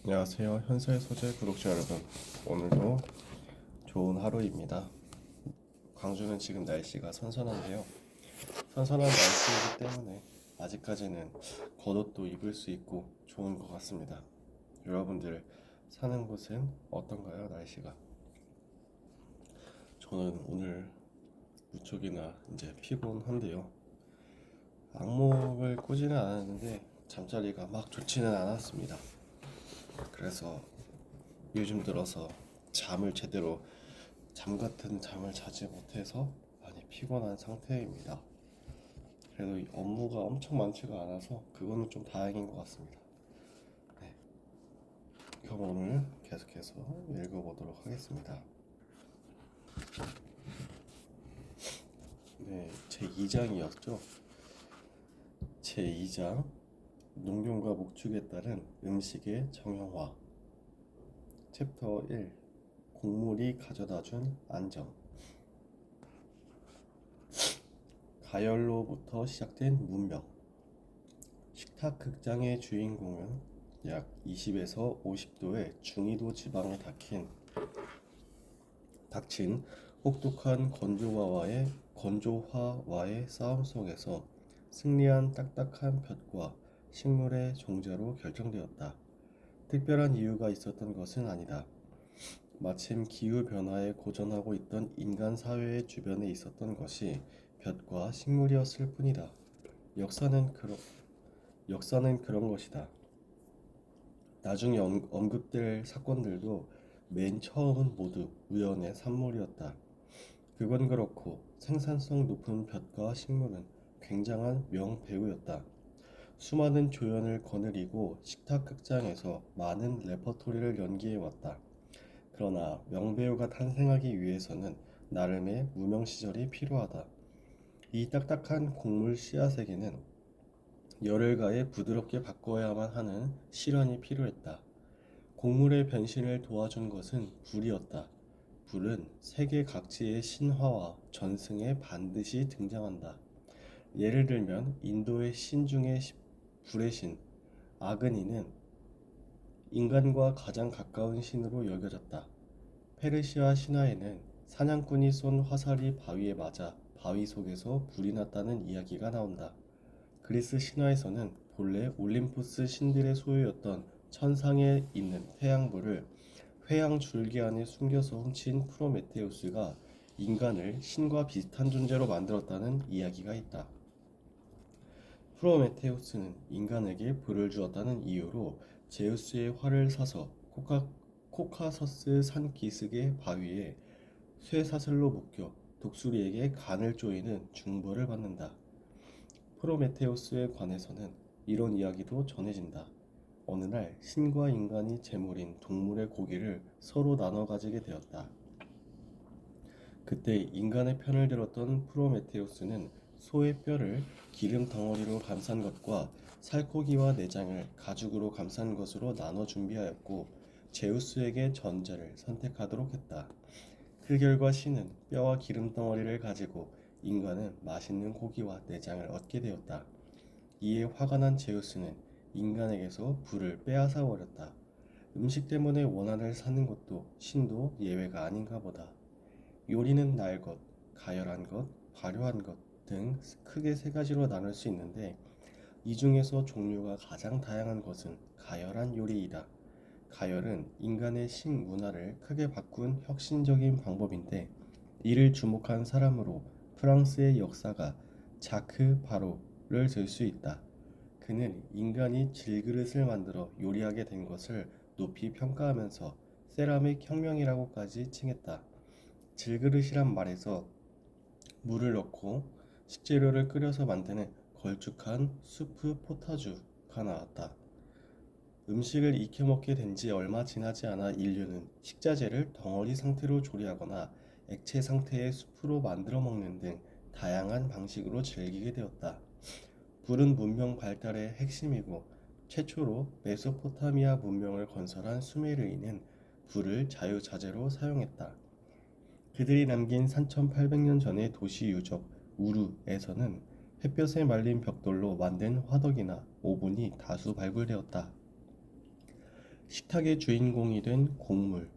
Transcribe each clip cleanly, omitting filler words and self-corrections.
안녕하세요. 현서의 소재 구독자 여러분. 오늘도 좋은 하루입니다. 광주는 지금 날씨가 선선한데요. 선선한 날씨이기 때문에 아직까지는 겉옷도 입을 수 있고 좋은 것 같습니다. 여러분들 사는 곳은 어떤가요, 날씨가? 저는 오늘 무척이나 이제 피곤한데요. 악몽을 꾸지는 않았는데 잠자리가 막 좋지는 않았습니다. 그래서 요즘 들어서 잠 같은 잠을 자지 못해서 많이 피곤한 상태입니다. 그래도 이 업무가 엄청 많지가 않아서 그거는 좀 다행인 것 같습니다. 네, 그럼 오늘 계속해서 읽어보도록 하겠습니다. 네, 제 2장이었죠. 제 2장 농경과 목축에 따른 음식의 정형화. 챕터 1 곡물이 가져다준 안정. 가열로부터 시작된 문명. 식탁 극장의 주인공은 약 20에서 50도의 중위도 지방에 닥친 혹독한 건조화와의 싸움 속에서 승리한 딱딱한 볕과 식물의 종자로 결정되었다. 특별한 이유가 있었던 것은 아니다. 마침 기후변화에 고전하고 있던 인간 사회의 주변에 있었던 것이 볕과 식물이었을 뿐이다. 역사는 그런 것이다. 나중에 언급될 사건들도 맨 처음은 모두 우연의 산물이었다. 그건 그렇고 생산성 높은 볕과 식물은 굉장한 명배우였다. 수많은 조연을 거느리고 식탁 극장에서 많은 레퍼토리를 연기해왔다. 그러나 명배우가 탄생하기 위해서는 나름의 무명 시절이 필요하다. 이 딱딱한 곡물 씨앗에게는 열을 가해 부드럽게 바꿔야만 하는 실현이 필요했다. 곡물의 변신을 도와준 것은 불이었다. 불은 세계 각지의 신화와 전승에 반드시 등장한다. 예를 들면 인도의 신 중에 불의 신 아그니는 인간과 가장 가까운 신으로 여겨졌다. 페르시아 신화에는 사냥꾼이 쏜 화살이 바위에 맞아 바위 속에서 불이 났다는 이야기가 나온다. 그리스 신화에서는 본래 올림푸스 신들의 소유였던 천상에 있는 태양불을 회양 줄기 안에 숨겨서 훔친 프로메테우스가 인간을 신과 비슷한 존재로 만들었다는 이야기가 있다. 프로메테우스는 인간에게 불을 주었다는 이유로 제우스의 활을 사서 코카서스 산 기슭의 바위에 쇠사슬로 묶여 독수리에게 간을 조이는 중벌을 받는다. 프로메테우스에 관해서는 이런 이야기도 전해진다. 어느 날 신과 인간이 제물인 동물의 고기를 서로 나눠 가지게 되었다. 그때 인간의 편을 들었던 프로메테우스는 소의 뼈를 기름 덩어리로 감싼 것과 살코기와 내장을 가죽으로 감싼 것으로 나눠 준비하였고 제우스에게 전자를 선택하도록 했다. 그 결과 신은 뼈와 기름 덩어리를 가지고 인간은 맛있는 고기와 내장을 얻게 되었다. 이에 화가 난 제우스는 인간에게서 불을 빼앗아 버렸다. 음식 때문에 원한을 사는 것도 신도 예외가 아닌가 보다. 요리는 날 것, 가열한 것, 발효한 것 등 크게 세 가지로 나눌 수 있는데 이 중에서 종류가 가장 다양한 것은 가열한 요리이다. 가열은 인간의 식문화를 크게 바꾼 혁신적인 방법인데 이를 주목한 사람으로 프랑스의 역사가 자크 바로를 들 수 있다. 그는 인간이 질그릇을 만들어 요리하게 된 것을 높이 평가하면서 세라믹 혁명이라고까지 칭했다. 질그릇이란 말에서 물을 넣고 식재료를 끓여서 만드는 걸쭉한 수프 포타주가 나왔다. 음식을 익혀 먹게 된 지 얼마 지나지 않아 인류는 식자재를 덩어리 상태로 조리하거나 액체 상태의 수프로 만들어 먹는 등 다양한 방식으로 즐기게 되었다. 불은 문명 발달의 핵심이고 최초로 메소포타미아 문명을 건설한 수메르인은 불을 자유자재로 사용했다. 그들이 남긴 3800년 전의 도시 유적 우르에서는 햇볕에 말린 벽돌로 만든 화덕이나 오븐이 다수 발굴되었다. 식탁의 주인공이 된 곡물.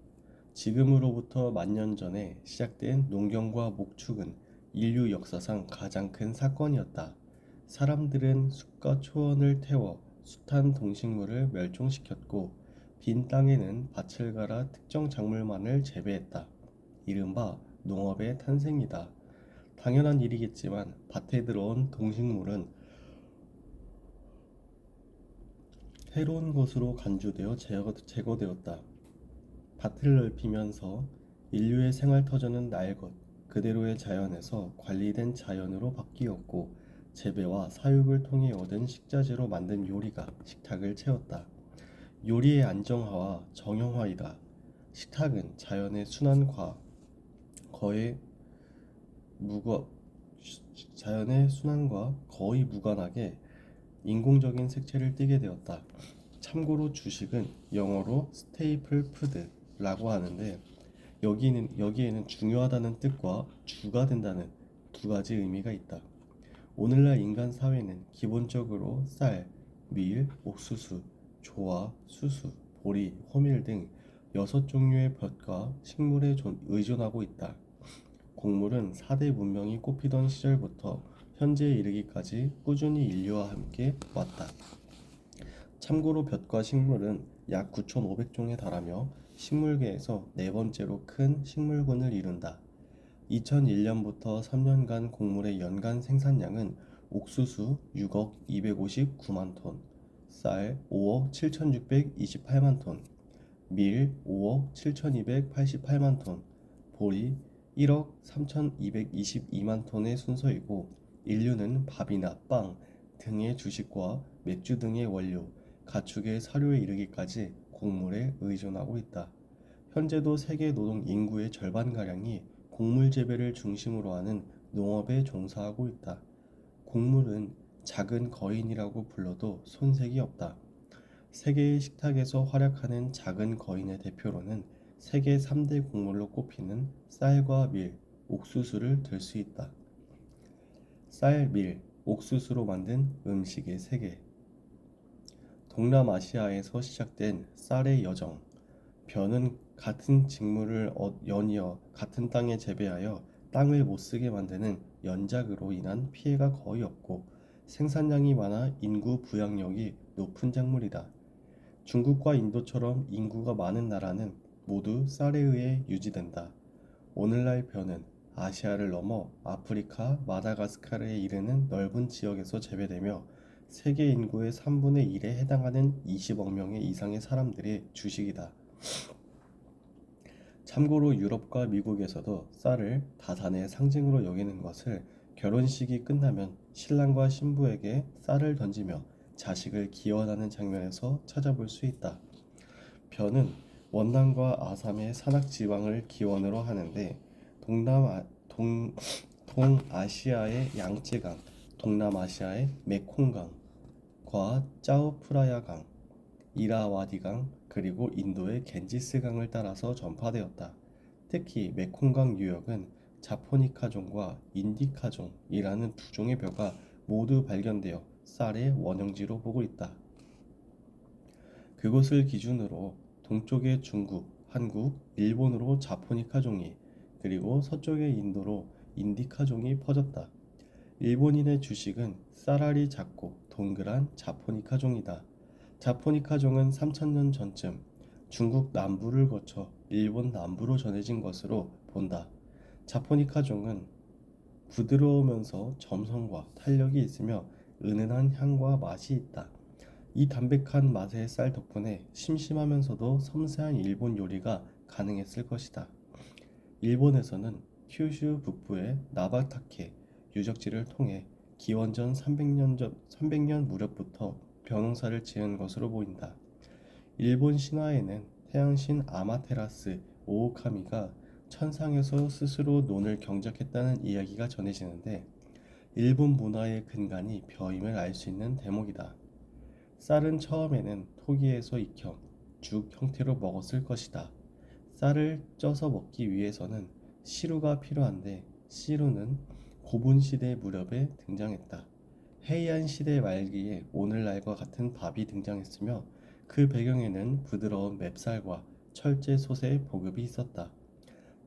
지금으로부터 만년 전에 시작된 농경과 목축은 인류 역사상 가장 큰 사건이었다. 사람들은 숲과 초원을 태워 숱한 동식물을 멸종시켰고 빈 땅에는 밭을 갈아 특정 작물만을 재배했다. 이른바 농업의 탄생이다. 당연한 일이겠지만 밭에 들어온 동식물은 새로운 것으로 간주되어 제거되었다. 밭을 넓히면서 인류의 생활터전은 날 것 그대로의 자연에서 관리된 자연으로 바뀌었고 재배와 사육을 통해 얻은 식자재로 만든 요리가 식탁을 채웠다. 요리의 안정화와 정형화이다. 식탁은 거의 무거, 자연의 순환과 거의 무관하게 인공적인 색채를 띠게 되었다. 참고로 주식은 영어로 스테이플 푸드라고 하는데 여기에는 중요하다는 뜻과 주가 된다는 두 가지 의미가 있다. 오늘날 인간 사회는 기본적으로 쌀, 밀, 옥수수, 조화, 수수, 보리, 호밀 등 6종류의 볕과 식물에 의존하고 있다. 곡물은 4대 문명이 꽃피던 시절부터 현재에 이르기까지 꾸준히 인류와 함께 왔다. 참고로 볕과 식물은 약 9,500종에 달하며 식물계에서 네 번째로 큰 식물군을 이룬다. 2001년부터 3년간 곡물의 연간 생산량은 옥수수 6억 259만 톤, 쌀 5억 7,628만 톤, 밀 5억 7,288만 톤, 보리 1억 3,222만 톤의 순서이고 인류는 밥이나 빵 등의 주식과 맥주 등의 원료, 가축의 사료에 이르기까지 곡물에 의존하고 있다. 현재도 세계 노동 인구의 절반가량이 곡물 재배를 중심으로 하는 농업에 종사하고 있다. 곡물은 작은 거인이라고 불러도 손색이 없다. 세계의 식탁에서 활약하는 작은 거인의 대표로는 세계 3대 곡물로 꼽히는 쌀과 밀, 옥수수를 들 수 있다. 쌀, 밀, 옥수수로 만든 음식의 세계. 동남아시아에서 시작된 쌀의 여정. 벼는 같은 직물을 연이어 같은 땅에 재배하여 땅을 못쓰게 만드는 연작으로 인한 피해가 거의 없고 생산량이 많아 인구 부양력이 높은 작물이다. 중국과 인도처럼 인구가 많은 나라는 모두 쌀에 의해 유지된다. 오늘날 벼는 아시아를 넘어 아프리카, 마다가스카르에 이르는 넓은 지역에서 재배되며 세계 인구의 3분의 1에 해당하는 20억 명의 이상의 사람들의 주식이다. 참고로 유럽과 미국에서도 쌀을 다산의 상징으로 여기는 것을 결혼식이 끝나면 신랑과 신부에게 쌀을 던지며 자식을 기원하는 장면에서 찾아볼 수 있다. 벼는 원남과 아삼의 산악 지방을 기원으로 하는데 동아시아의 양쯔강, 동남아시아의 메콩강과 짜오프라야강, 이라와디강 그리고 인도의 겐지스강을 따라서 전파되었다. 특히 메콩강 유역은 자포니카종과 인디카종이라는 두 종의 벼가 모두 발견되어 쌀의 원형지로 보고 있다. 그곳을 기준으로 동쪽의 중국, 한국, 일본으로 자포니카종이 그리고 서쪽의 인도로 인디카종이 퍼졌다. 일본인의 주식은 쌀알이 작고 동그란 자포니카종이다. 자포니카종은 3000년 전쯤 중국 남부를 거쳐 일본 남부로 전해진 것으로 본다. 자포니카종은 부드러우면서 점성과 탄력이 있으며 은은한 향과 맛이 있다. 이 담백한 맛의 쌀 덕분에 심심하면서도 섬세한 일본 요리가 가능했을 것이다. 일본에서는 큐슈 북부의 나바타케 유적지를 통해 기원전 300년 무렵부터 벼농사를 지은 것으로 보인다. 일본 신화에는 태양신 아마테라스 오오카미가 천상에서 스스로 논을 경작했다는 이야기가 전해지는데 일본 문화의 근간이 벼임을 알 수 있는 대목이다. 쌀은 처음에는 토기에서 익혀 죽 형태로 먹었을 것이다. 쌀을 쪄서 먹기 위해서는 시루가 필요한데 시루는 고분 시대 무렵에 등장했다. 헤이안 시대 말기에 오늘날과 같은 밥이 등장했으며 그 배경에는 부드러운 맵쌀과 철제 솥의 보급이 있었다.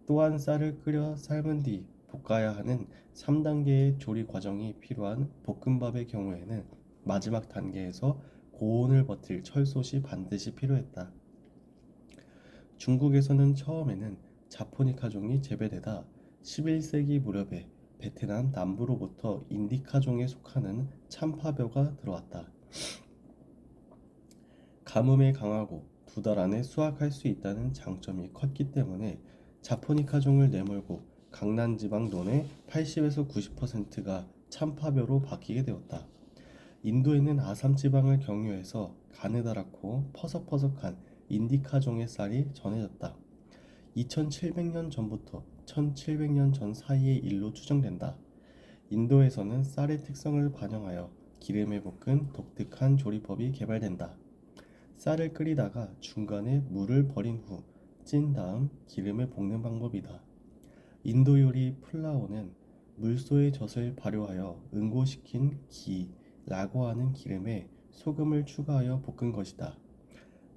또한 쌀을 끓여 삶은 뒤 볶아야 하는 3단계의 조리 과정이 필요한 볶음밥의 경우에는 마지막 단계에서 고온을 버틸 철솥이 반드시 필요했다. 중국에서는 처음에는 자포니카종이 재배되다 11세기 무렵에 베트남 남부로부터 인디카종에 속하는 참파벼가 들어왔다. 가뭄에 강하고 2달 안에 수확할 수 있다는 장점이 컸기 때문에 자포니카종을 내몰고 강남 지방 논의 80에서 90%가 참파벼로 바뀌게 되었다. 인도에는 아삼 지방을 경유해서 가느다랗고 퍼석퍼석한 인디카종의 쌀이 전해졌다. 2700년 전부터 1700년 전 사이의 일로 추정된다. 인도에서는 쌀의 특성을 반영하여 기름에 볶은 독특한 조리법이 개발된다. 쌀을 끓이다가 중간에 물을 버린 후 찐 다음 기름에 볶는 방법이다. 인도 요리 플라오는 물소의 젖을 발효하여 응고시킨 기라고 하는 기름에 소금을 추가하여 볶은 것이다.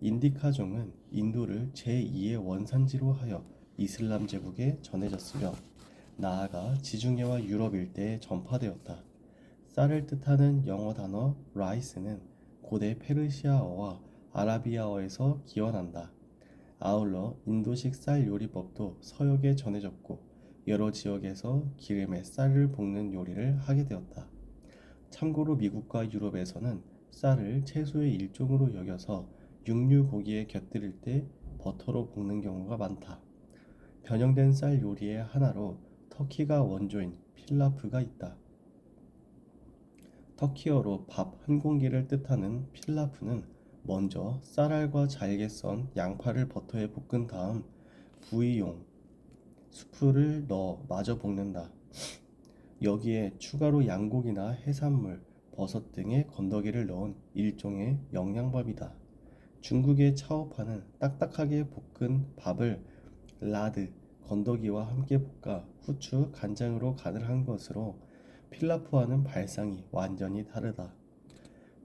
인디카종은 인도를 제2의 원산지로 하여 이슬람 제국에 전해졌으며 나아가 지중해와 유럽 일대에 전파되었다. 쌀을 뜻하는 영어 단어 라이스는 고대 페르시아어와 아라비아어에서 기원한다. 아울러 인도식 쌀 요리법도 서역에 전해졌고 여러 지역에서 기름에 쌀을 볶는 요리를 하게 되었다. 참고로 미국과 유럽에서는 쌀을 채소의 일종으로 여겨서 육류 고기에 곁들일 때 버터로 볶는 경우가 많다. 변형된 쌀 요리의 하나로 터키가 원조인 필라프가 있다. 터키어로 밥 한 공기를 뜻하는 필라프는 먼저 쌀알과 잘게 썬 양파를 버터에 볶은 다음 부이용, 수프를 넣어 마저 볶는다. 여기에 추가로 양고기나 해산물, 버섯 등의 건더기를 넣은 일종의 영양밥이다. 중국의 차오파는 딱딱하게 볶은 밥을 라드, 건더기와 함께 볶아 후추, 간장으로 간을 한 것으로 필라프와는 발상이 완전히 다르다.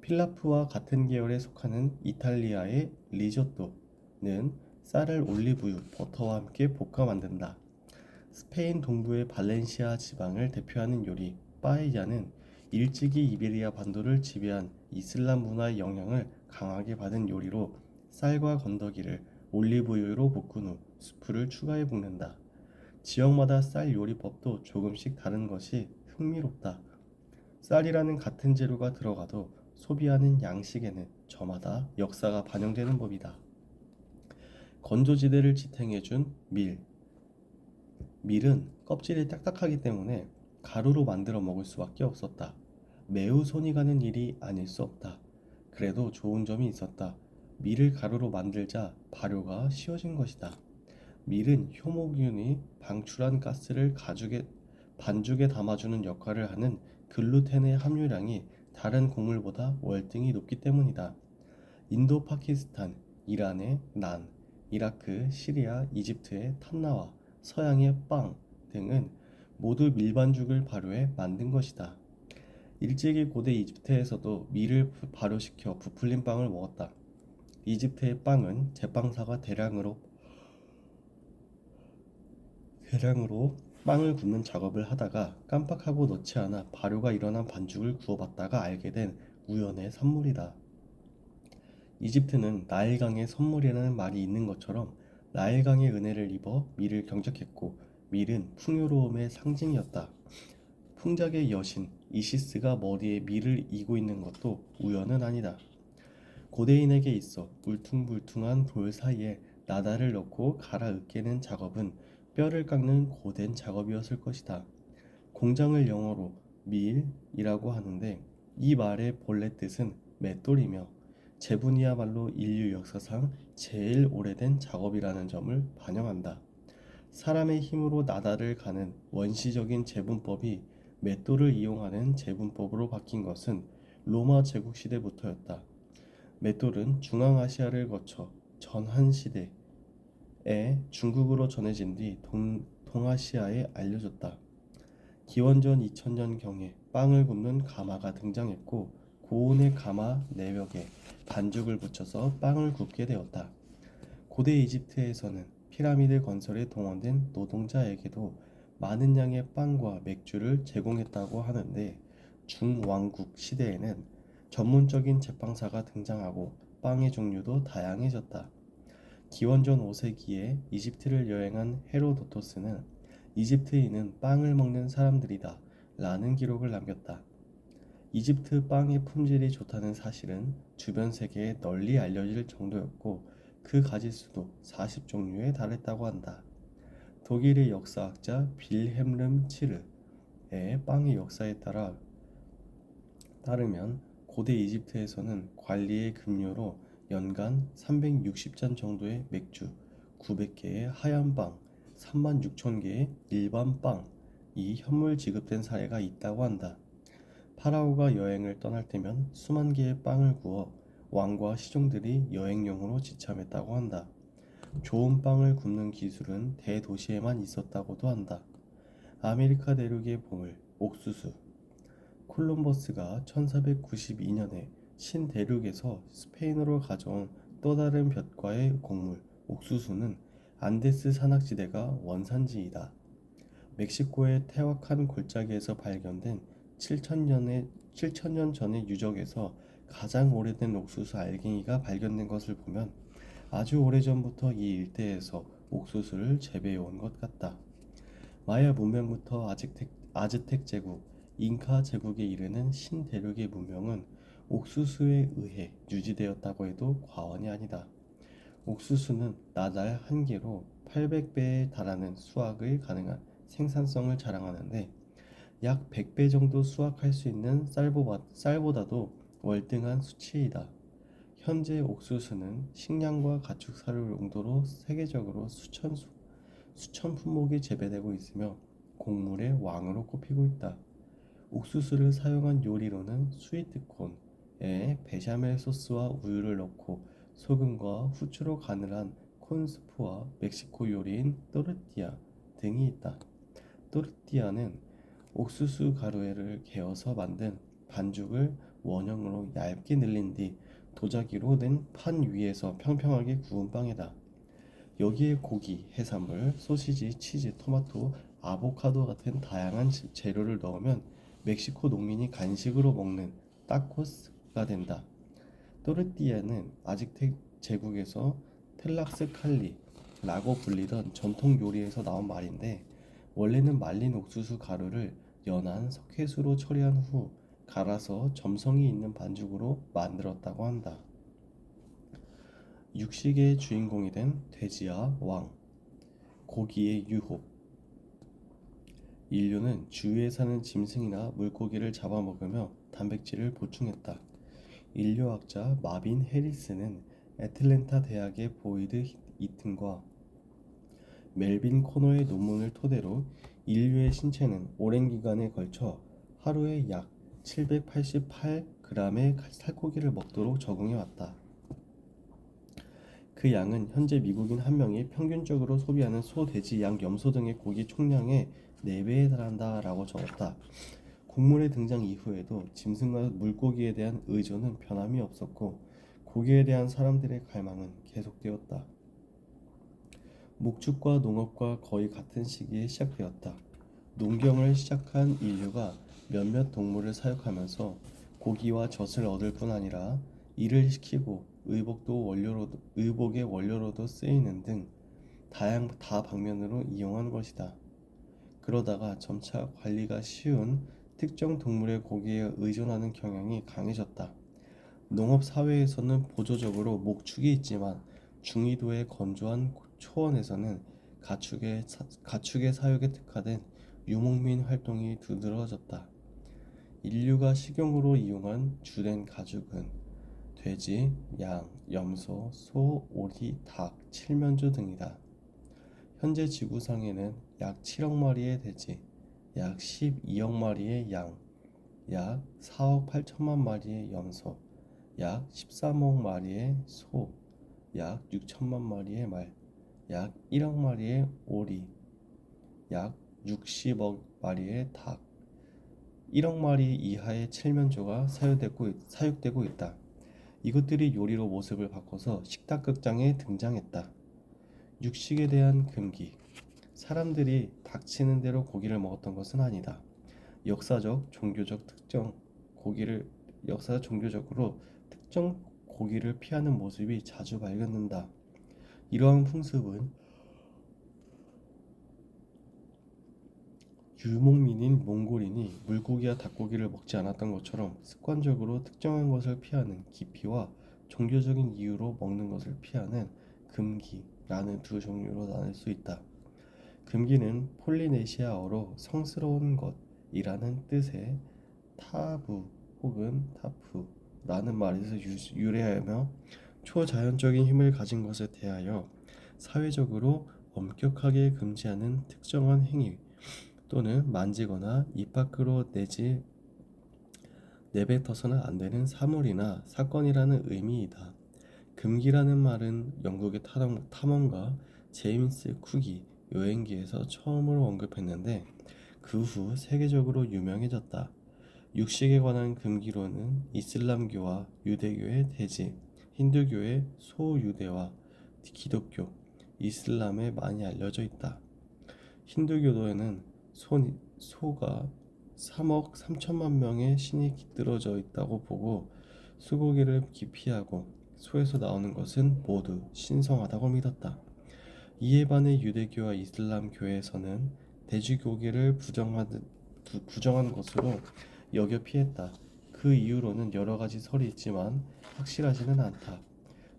필라프와 같은 계열에 속하는 이탈리아의 리조또는 쌀을 올리브유, 버터와 함께 볶아 만든다. 스페인 동부의 발렌시아 지방을 대표하는 요리 빠에야는 일찍이 이베리아 반도를 지배한 이슬람 문화의 영향을 강하게 받은 요리로 쌀과 건더기를 올리브유로 볶은 후 수프를 추가해 볶는다. 지역마다 쌀 요리법도 조금씩 다른 것이 흥미롭다. 쌀이라는 같은 재료가 들어가도 소비하는 양식에는 저마다 역사가 반영되는 법이다. 건조지대를 지탱해준 밀. 밀은 껍질이 딱딱하기 때문에 가루로 만들어 먹을 수밖에 없었다. 매우 손이 가는 일이 아닐 수 없다. 그래도 좋은 점이 있었다. 밀을 가루로 만들자 발효가 쉬워진 것이다. 밀은 효모균이 방출한 가스를 반죽에 담아주는 역할을 하는 글루텐의 함유량이 다른 곡물보다 월등히 높기 때문이다. 인도, 파키스탄, 이란의 난, 이라크, 시리아, 이집트의 탐나와 서양의 빵 등은 모두 밀반죽을 발효해 만든 것이다. 일제기 고대 이집트에서도 밀을 발효시켜 부풀린 빵을 먹었다. 이집트의 빵은 제빵사가 대량으로 빵을 굽는 작업을 하다가 깜빡하고 넣지 않아 발효가 일어난 반죽을 구워봤다가 알게 된 우연의 산물이다. 이집트는 나일강의 선물이라는 말이 있는 것처럼 나일강의 은혜를 입어 밀을 경작했고 밀은 풍요로움의 상징이었다. 풍작의 여신 이시스가 머리에 밀을 이고 있는 것도 우연은 아니다. 고대인에게 있어 울퉁불퉁한 돌 사이에 나달을 넣고 갈아 으깨는 작업은 뼈를 깎는 고된 작업이었을 것이다. 공장을 영어로 밀이라고 하는데 이 말의 본래 뜻은 맷돌이며 제분이야말로 인류 역사상 제일 오래된 작업이라는 점을 반영한다. 사람의 힘으로 나달을 가는 원시적인 제분법이 맷돌을 이용하는 제분법으로 바뀐 것은 로마 제국 시대부터였다. 맷돌은 중앙아시아를 거쳐 전한 시대에 중국으로 전해진 뒤 동아시아에 알려졌다. 기원전 2000년경에 빵을 굽는 가마가 등장했고 고온의 가마 내벽에 반죽을 붙여서 빵을 굽게 되었다. 고대 이집트에서는 피라미드 건설에 동원된 노동자에게도 많은 양의 빵과 맥주를 제공했다고 하는데 중왕국 시대에는 전문적인 제빵사가 등장하고 빵의 종류도 다양해졌다. 기원전 5세기에 이집트를 여행한 헤로도토스는 이집트인은 빵을 먹는 사람들이다 라는 기록을 남겼다. 이집트 빵의 품질이 좋다는 사실은 주변 세계에 널리 알려질 정도였고 그 가짓수도 40종류에 달했다고 한다. 독일의 역사학자 빌헬름 치르의 빵의 역사에 따르면 고대 이집트에서는 관리의 급료로 연간 360잔 정도의 맥주, 900개의 하얀 빵, 36,000개의 일반 빵이 현물 지급된 사례가 있다고 한다. 파라오가 여행을 떠날 때면 수만 개의 빵을 구워 왕과 시종들이 여행용으로 지참했다고 한다. 좋은 빵을 굽는 기술은 대도시에만 있었다고도 한다. 아메리카 대륙의 보물, 옥수수. 콜럼버스가 1492년에 신대륙에서 스페인으로 가져온 또 다른 볕과의 곡물, 옥수수는 안데스 산악지대가 원산지이다. 멕시코의 테와칸 골짜기에서 발견된 7천년 전의 유적에서 가장 오래된 옥수수 알갱이가 발견된 것을 보면 아주 오래전부터 이 일대에서 옥수수를 재배해온 것 같다. 마야 문명부터 아즈텍 제국, 잉카 제국에 이르는 신대륙의 문명은 옥수수에 의해 유지되었다고 해도 과언이 아니다. 옥수수는 나달 한 개로 800배에 달하는 수확을 가능한 생산성을 자랑하는데 약 100배 정도 수확할 수 있는 쌀보다도 월등한 수치이다. 현재 옥수수는 식량과 가축사료 용도로 세계적으로 수천 품목이 재배되고 있으며 곡물의 왕으로 꼽히고 있다. 옥수수를 사용한 요리로는 스위트콘에 베샤멜 소스와 우유를 넣고 소금과 후추로 간을 한 콘스프와 멕시코 요리인 또르띠아 등이 있다. 또르띠아는 옥수수 가루를 개어서 만든 반죽을 원형으로 얇게 늘린 뒤 도자기로 된 판 위에서 평평하게 구운 빵이다. 여기에 고기, 해산물, 소시지, 치즈, 토마토, 아보카도 같은 다양한 재료를 넣으면 멕시코 농민이 간식으로 먹는 타코스가 된다. 또르띠아는 아즈텍 제국에서 텔락스칼리라고 불리던 전통 요리에서 나온 말인데 원래는 말린 옥수수 가루를 연한 석회수로 처리한 후 갈아서 점성이 있는 반죽으로 만들었다고 한다. 육식의 주인공이 된 돼지와 왕, 고기의 유혹. 인류는 주위에 사는 짐승이나 물고기를 잡아먹으며 단백질을 보충했다. 인류학자 마빈 해리스는 애틀랜타 대학의 보이드 이튼과 멜빈 코너의 논문을 토대로 인류의 신체는 오랜 기간에 걸쳐 하루에 약 788g의 살코기를 먹도록 적응해 왔다. 그 양은 현재 미국인 한 명이 평균적으로 소비하는 소, 돼지, 양, 염소 등의 고기 총량의 4배에 달한다 라고 적었다. 곡물의 등장 이후에도 짐승과 물고기에 대한 의존은 변함이 없었고 고기에 대한 사람들의 갈망은 계속되었다. 목축과 농업과 거의 같은 시기에 시작되었다. 농경을 시작한 인류가 몇몇 동물을 사육하면서 고기와 젖을 얻을 뿐 아니라 일을 시키고 의복의 원료로도 쓰이는 등 다방면으로 이용한 것이다. 그러다가 점차 관리가 쉬운 특정 동물의 고기에 의존하는 경향이 강해졌다. 농업 사회에서는 보조적으로 목축이 있지만 중위도의 건조한 초원에서는 가축의 사육에 특화된 유목민 활동이 두드러졌다. 인류가 식용으로 이용한 주된 가축은 돼지, 양, 염소, 소, 오리, 닭, 칠면조 등이다. 현재 지구상에는 약 7억 마리의 돼지, 약 12억 마리의 양, 약 4억 8천만 마리의 염소, 약 13억 마리의 소, 약 6천만 마리의 말, 약 1억 마리의 오리, 약 60억 마리의 닭, 1억 마리 이하의 칠면조가 사육되고 있다. 이것들이 요리로 모습을 바꿔서 식탁극장에 등장했다. 육식에 대한 금기. 사람들이 닥치는 대로 고기를 먹었던 것은 아니다. 역사적, 종교적 특정 고기를 종교적으로 특정 고기를 피하는 모습이 자주 발견된다. 이러한 풍습은 유목민인 몽골인이 물고기와 닭고기를 먹지 않았던 것처럼 습관적으로 특정한 것을 피하는 기피와 종교적인 이유로 먹는 것을 피하는 금기라는 두 종류로 나눌 수 있다. 금기는 폴리네시아어로 성스러운 것이라는 뜻의 타부 혹은 타프라는 말에서 유래하며 초자연적인 힘을 가진 것에 대하여 사회적으로 엄격하게 금지하는 특정한 행위 또는 만지거나 입 밖으로 내뱉어서는 안 되는 사물이나 사건이라는 의미이다. 금기라는 말은 영국의 탐험가 제임스 쿡이 여행기에서 처음으로 언급했는데 그 후 세계적으로 유명해졌다. 육식에 관한 금기로는 이슬람교와 유대교의 대지, 힌두교의 소유대와 기독교, 이슬람에 많이 알려져 있다. 힌두교도에는 소가 3억 3천만 명의 신이 깃들어져 있다고 보고 소고기를 기피하고 소에서 나오는 것은 모두 신성하다고 믿었다. 이에 반해 유대교와 이슬람교에서는 돼지고기를 부정한 것으로 여겨 피했다. 그 이유로는 여러 가지 설이 있지만 확실하지는 않다.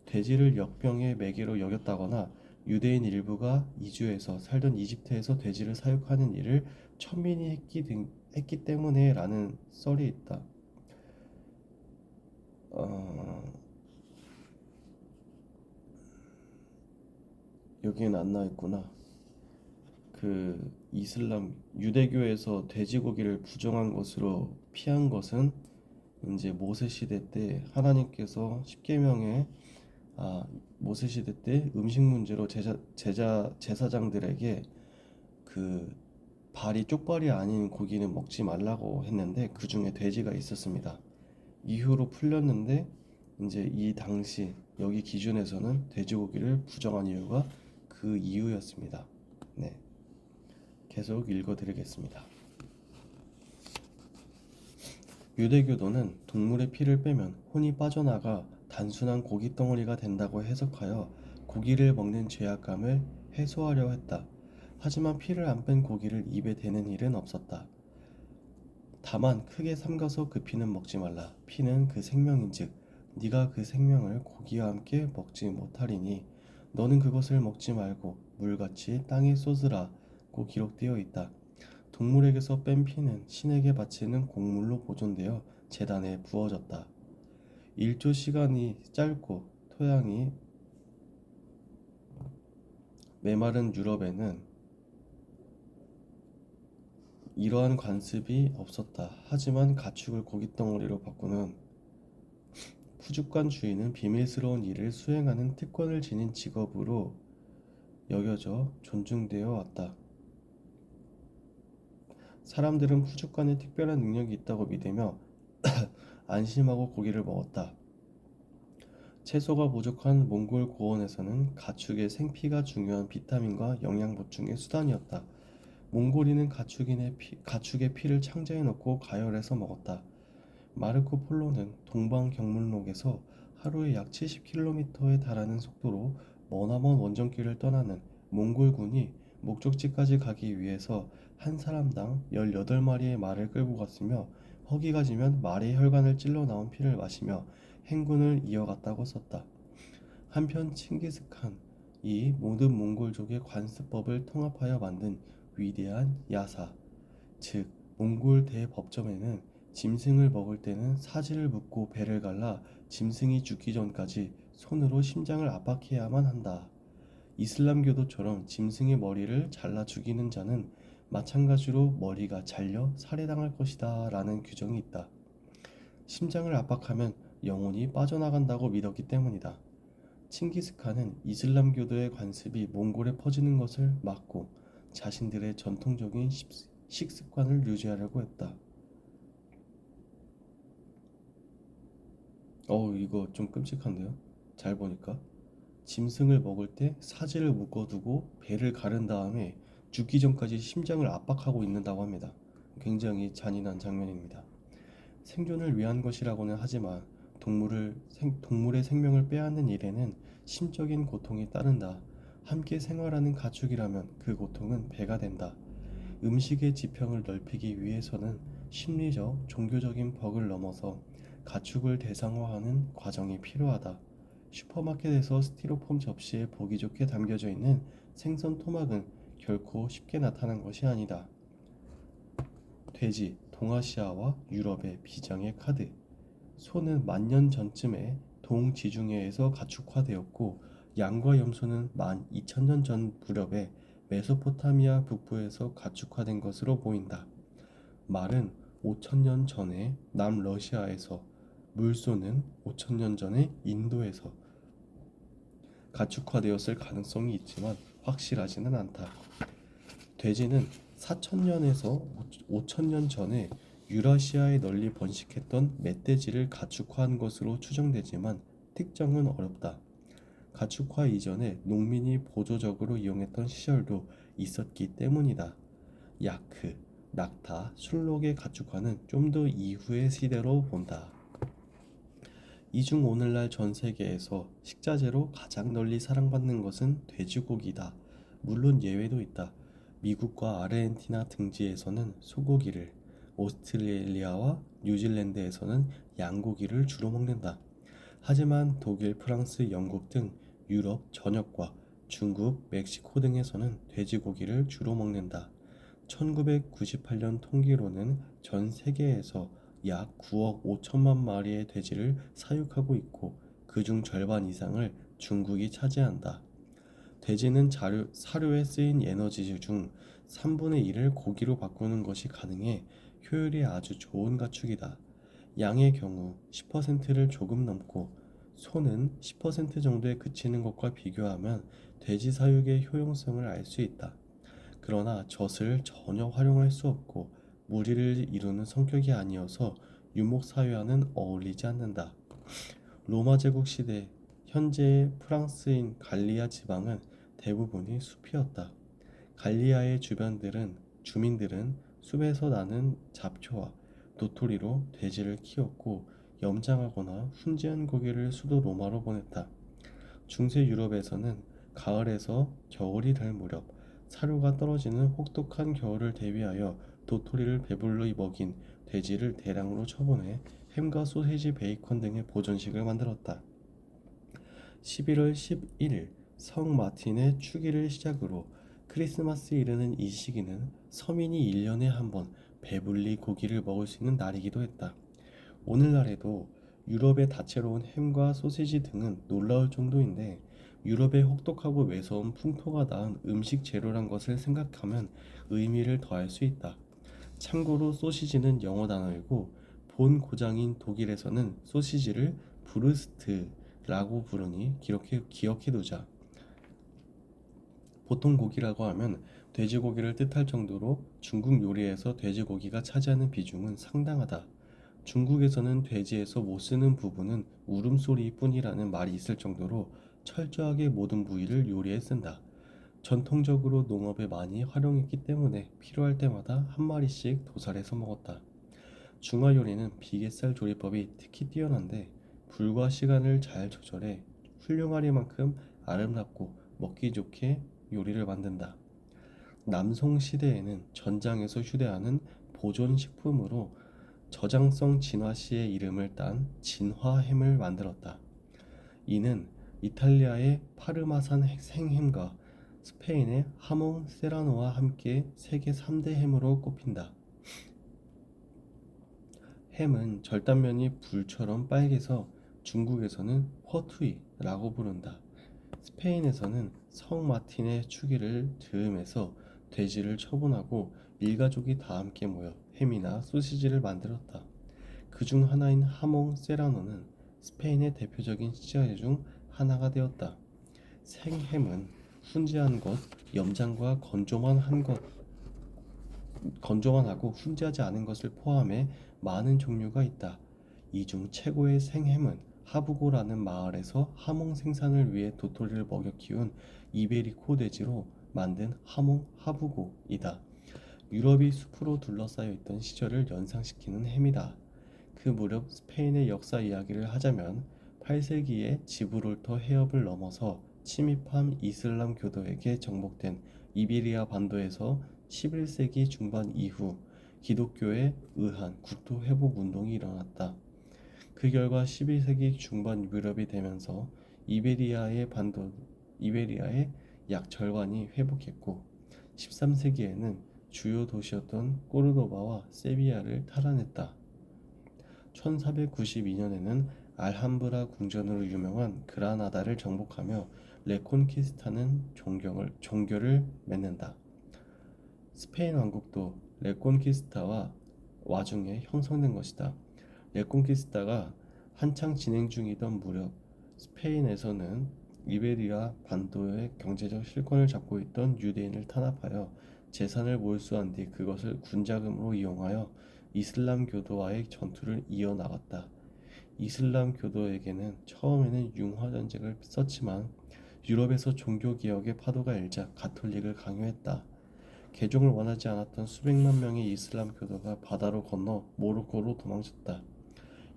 돼지를 역병의 매개로 여겼다거나 유대인 일부가 이주해서 살던 이집트에서 돼지를 사육하는 일을 천민이 했기 때문에 라는 썰이 있다. 여기엔 안 나와있구나. 그 유대교에서 돼지고기를 부정한 것으로 피한 것은 이제 모세 시대 때 하나님께서 십계명에 모세 시대 때 음식 문제로 제사장들에게 그 발이 쪽발이 아닌 고기는 먹지 말라고 했는데 그 중에 돼지가 있었습니다. 이후로 풀렸는데 이제 이 당시 여기 기준에서는 돼지고기를 부정한 이유가 그 이유였습니다. 네, 계속 읽어드리겠습니다. 유대교도는 동물의 피를 빼면 혼이 빠져나가 단순한 고기 덩어리가 된다고 해석하여 고기를 먹는 죄악감을 해소하려 했다. 하지만 피를 안 뺀 고기를 입에 대는 일은 없었다. 다만 크게 삼가서 그 피는 먹지 말라. 피는 그 생명인즉 네가 그 생명을 고기와 함께 먹지 못하리니 너는 그것을 먹지 말고 물같이 땅에 쏟으라고 기록되어 있다. 동물에게서 뺀 피는 신에게 바치는 곡물로 보존되어 제단에 부어졌다. 일조 시간이 짧고 토양이 메마른 유럽에는 이러한 관습이 없었다. 하지만 가축을 고깃덩어리로 바꾸는 푸주간 주인은 비밀스러운 일을 수행하는 특권을 지닌 직업으로 여겨져 존중되어 왔다. 사람들은 푸주간에 특별한 능력이 있다고 믿으며 안심하고 고기를 먹었다. 채소가 부족한 몽골 고원에서는 가축의 생피가 중요한 비타민과 영양 보충의 수단이었다. 몽골인은 가축의 피를 창자에 넣고 가열해서 먹었다. 마르코 폴로는 동방 견문록에서 하루에 약 70km에 달하는 속도로 머나먼 원정길을 떠나는 몽골군이 목적지까지 가기 위해서 한 사람당 18마리의 말을 끌고 갔으며 허기가 지면 말의 혈관을 찔러 나온 피를 마시며 행군을 이어갔다고 썼다. 한편 칭기스칸이 모든 몽골족의 관습법을 통합하여 만든 위대한 야사, 즉 몽골 대법정에는 짐승을 먹을 때는 사지를 묶고 배를 갈라 짐승이 죽기 전까지 손으로 심장을 압박해야만 한다. 이슬람교도처럼 짐승의 머리를 잘라 죽이는 자는 마찬가지로 머리가 잘려 살해당할 것이다 라는 규정이 있다. 심장을 압박하면 영혼이 빠져나간다고 믿었기 때문이다. 칭기스칸은 이슬람교도의 관습이 몽골에 퍼지는 것을 막고 자신들의 전통적인 식습관을 유지하려고 했다. 이거 좀 끔찍한데요? 잘 보니까 짐승을 먹을 때 사지를 묶어두고 배를 가른 다음에 죽기 전까지 심장을 압박하고 있는다고 합니다. 굉장히 잔인한 장면입니다. 생존을 위한 것이라고는 하지만 동물의 생명을 빼앗는 일에는 심적인 고통이 따른다. 함께 생활하는 가축이라면 그 고통은 배가 된다. 음식의 지평을 넓히기 위해서는 심리적, 종교적인 벽을 넘어서 가축을 대상화하는 과정이 필요하다. 슈퍼마켓에서 스티로폼 접시에 보기 좋게 담겨져 있는 생선 토막은 결코 쉽게 나타난 것이 아니다. 돼지, 동아시아와 유럽의 비장의 카드. 소는 만년 전쯤에 동지중해에서 가축화되었고, 양과 염소는 12,000년 전 무렵에 메소포타미아 북부에서 가축화된 것으로 보인다. 말은 5,000년 전에 남러시아에서, 물소는 5,000년 전에 인도에서 가축화되었을 가능성이 있지만 확실하지는 않다. 돼지는 4,000년에서 5,000년 전에 유라시아에 널리 번식했던 멧돼지를 가축화한 것으로 추정되지만 특정은 어렵다. 가축화 이전에 농민이 보조적으로 이용했던 시절도 있었기 때문이다. 야크, 낙타, 술록의 가축화는 좀 더 이후의 시대로 본다. 이 중 오늘날 전 세계에서 식자재로 가장 널리 사랑받는 것은 돼지고기다. 물론 예외도 있다. 미국과 아르헨티나 등지에서는 소고기를, 오스트레일리아와 뉴질랜드에서는 양고기를 주로 먹는다. 하지만 독일, 프랑스, 영국 등 유럽 전역과 중국, 멕시코 등에서는 돼지고기를 주로 먹는다. 1998년 통계로는 전 세계에서 약 9억 5천만 마리의 돼지를 사육하고 있고 그중 절반 이상을 중국이 차지한다. 돼지는 사료에 쓰인 에너지 중 3분의 1을 고기로 바꾸는 것이 가능해 효율이 아주 좋은 가축이다. 양의 경우 10%를 조금 넘고 소는 10% 정도에 그치는 것과 비교하면 돼지 사육의 효용성을 알 수 있다. 그러나 젖을 전혀 활용할 수 없고 무리를 이루는 성격이 아니어서 유목사회와는 어울리지 않는다. 로마 제국 시대 현재의 프랑스인 갈리아 지방은 대부분이 숲이었다. 갈리아의 주민들은 숲에서 나는 잡초와 도토리로 돼지를 키웠고 염장하거나 훈제한 고기를 수도 로마로 보냈다. 중세 유럽에서는 가을에서 겨울이 될 무렵 사료가 떨어지는 혹독한 겨울을 대비하여 도토리를 배불리 먹인 돼지를 대량으로 처분해 햄과 소시지, 베이컨 등의 보존식을 만들었다. 11월 11일 성 마틴의 축일을 시작으로 크리스마스에 이르는 이 시기는 서민이 1년에 한 번 배불리 고기를 먹을 수 있는 날이기도 했다. 오늘날에도 유럽의 다채로운 햄과 소시지 등은 놀라울 정도인데 유럽의 혹독하고 매서운 풍토가 낳은 음식 재료란 것을 생각하면 의미를 더할 수 있다. 참고로 소시지는 영어 단어이고 본 고장인 독일에서는 소시지를 브루스트라고 부르니 기억해두자. 보통 고기라고 하면 돼지고기를 뜻할 정도로 중국 요리에서 돼지고기가 차지하는 비중은 상당하다. 중국에서는 돼지에서 못 쓰는 부분은 울음소리뿐이라는 말이 있을 정도로 철저하게 모든 부위를 요리에 쓴다. 전통적으로 농업에 많이 활용했기 때문에 필요할 때마다 한 마리씩 도살해서 먹었다. 중화 요리는 비계살 조리법이 특히 뛰어난데 불과 시간을 잘 조절해 훌륭하리만큼 아름답고 먹기 좋게 요리를 만든다. 남송 시대에는 전장에서 휴대하는 보존 식품으로 저장성 진화씨의 이름을 딴 진화햄을 만들었다. 이는 이탈리아의 파르마산 생햄과 스페인의 하몽 세라노와 함께 세계 3대 햄으로 꼽힌다. 햄은 절단면이 불처럼 빨개서 중국에서는 허투이라고 부른다. 스페인에서는 성 마틴의 축일을 즈음해서 돼지를 처분하고 일가족이 다 함께 모여 햄이나 소시지를 만들었다. 그중 하나인 하몽 세라노는 스페인의 대표적인 식자재 중 하나가 되었다. 생햄은 훈제한 것, 염장과 건조만 하고 훈제하지 않은 것을 포함해 많은 종류가 있다. 이 중 최고의 생햄은 하부고라는 마을에서 하몽 생산을 위해 도토리를 먹여 키운 이베리코 돼지로 만든 하몽 하부고이다. 유럽이 숲으로 둘러싸여 있던 시절을 연상시키는 햄이다. 그 무렵 스페인의 역사 이야기를 하자면 8세기에 지브롤터 해협을 넘어서 침입한 이슬람 교도에게 정복된 이베리아 반도에서 11세기 중반 이후 기독교에 의한 국토 회복 운동이 일어났다. 그 결과 12세기 중반 무렵이 되면서 이베리아의 약 절반이 회복했고 13세기에는 주요 도시였던 꼬르도바와 세비야를 탈환했다. 1492년에는 알함브라 궁전으로 유명한 그라나다를 정복하며 레콘키스타는 종교를 맺는다. 스페인 왕국도 레콘키스타와 와중에 형성된 것이다. 레콘키스타가 한창 진행 중이던 무렵 스페인에서는 이베리아 반도의 경제적 실권을 잡고 있던 유대인을 탄압하여 재산을 몰수한 뒤 그것을 군자금으로 이용하여 이슬람 교도와의 전투를 이어나갔다. 이슬람 교도에게는 처음에는 융화 전쟁을 썼지만 유럽에서 종교 개혁의 파도가 일자 가톨릭을 강요했다. 개종을 원하지 않았던 수백만 명의 이슬람 교도가 바다로 건너 모로코로 도망쳤다.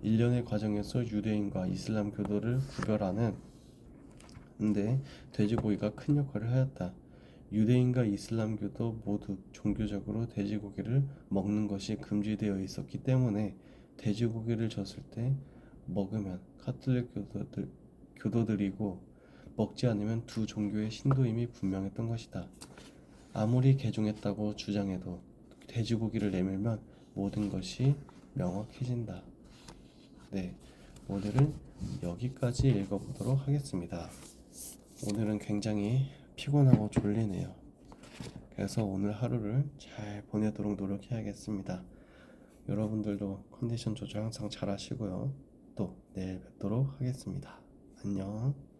일련의 과정에서 유대인과 이슬람 교도를 구별하는 데 돼지고기가 큰 역할을 하였다. 유대인과 이슬람 교도 모두 종교적으로 돼지고기를 먹는 것이 금지되어 있었기 때문에 돼지고기를 줬을 때 먹으면 가톨릭 교도들이고 먹지 않으면 두 종교의 신도임이 분명했던 것이다. 아무리 개종했다고 주장해도 돼지고기를 내밀면 모든 것이 명확해진다. 네, 오늘은 여기까지 읽어보도록 하겠습니다. 오늘은 굉장히 피곤하고 졸리네요. 그래서 오늘 하루를 잘 보내도록 노력해야겠습니다. 여러분들도 컨디션 조절 항상 잘 하시고요. 또 내일 뵙도록 하겠습니다. 안녕.